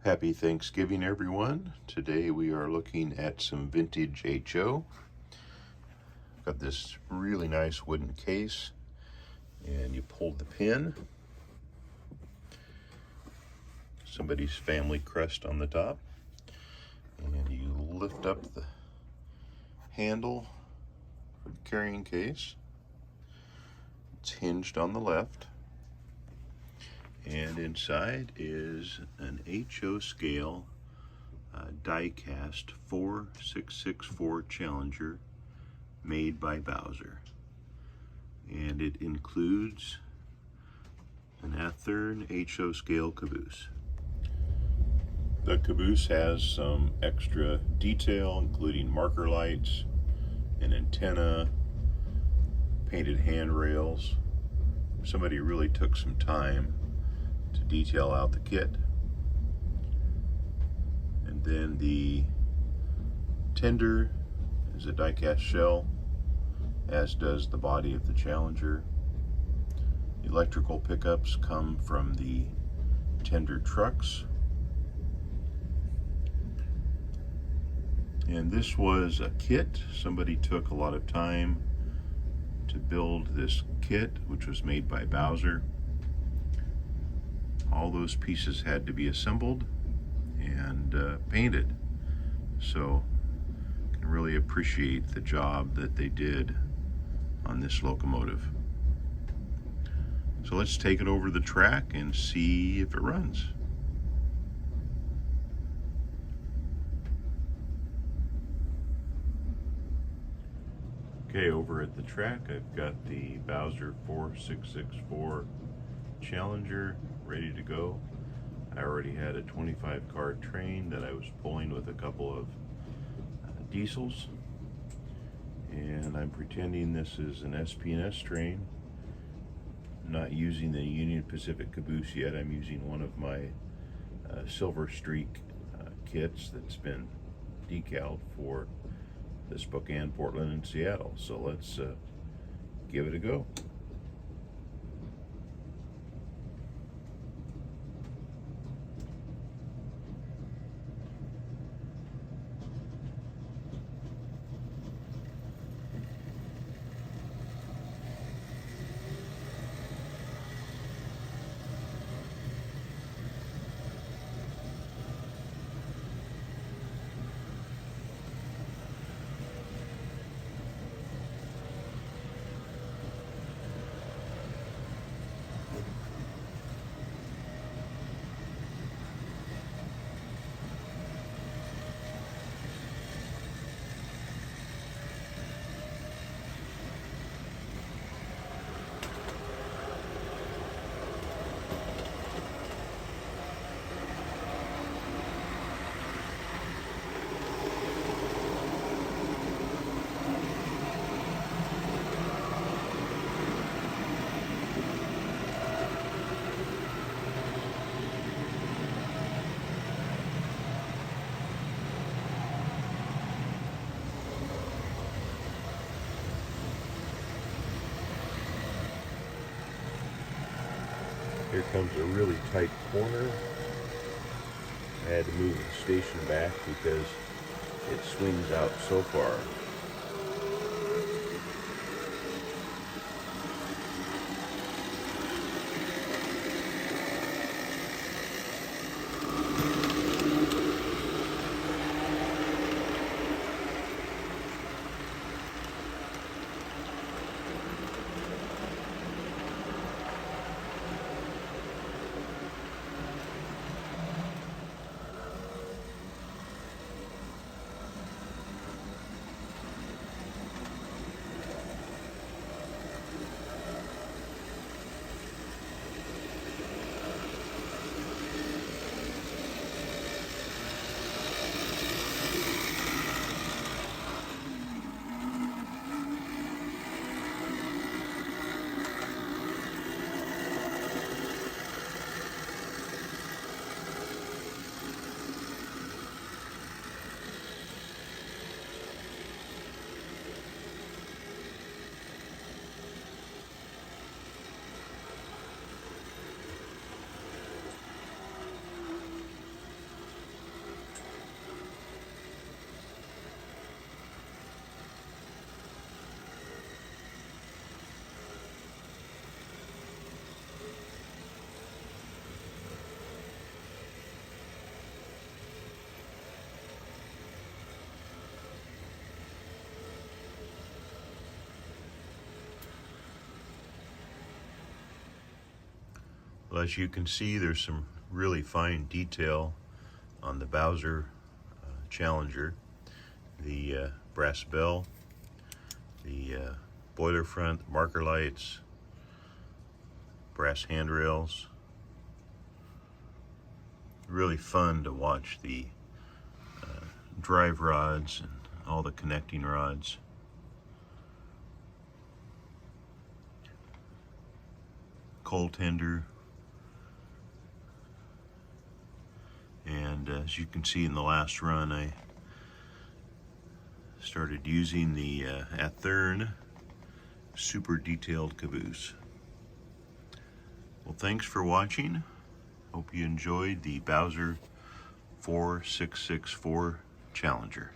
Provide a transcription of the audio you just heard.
Happy Thanksgiving, everyone. Today we are looking at some vintage HO. Got this really nice wooden case, and you pulled the pin. Somebody's family crest on the top, and you lift up the handle for the carrying case. It's hinged on the left, and inside is an HO scale die cast 4664 Challenger made by Bowser, and it includes an Athearn HO scale caboose. The caboose has some extra detail, including marker lights, an antenna, painted handrails. Somebody really took some time to detail out the kit. And then the tender is a die-cast shell, as does the body of the Challenger. Electrical pickups come from the tender trucks. And this was a kit. Somebody took a lot of time to build this kit, which was made by Bowser. All those pieces had to be assembled and painted. So I can really appreciate the job that they did on this locomotive. So let's take it over the track and see if it runs. Okay, over at the track, I've got the Bowser 4664 Challenger ready to go. I already had a 25-car train that I was pulling with a couple of diesels, and I'm pretending this is an SP&S train. I'm not using the Union Pacific caboose yet. I'm using one of my Silver Streak kits that's been decaled for the Spokane, Portland, and Seattle. So let's give it a go. Here comes a really tight corner. I had to move the station back because it swings out so far. Well, as you can see, there's some really fine detail on the Bowser Challenger. The brass bell, the boiler front, marker lights, brass handrails. Really fun to watch the drive rods and all the connecting rods. Coal tender. And as you can see in the last run, I started using the Athearn super detailed caboose. Well, thanks for watching. Hope you enjoyed the Bowser 4664 Challenger.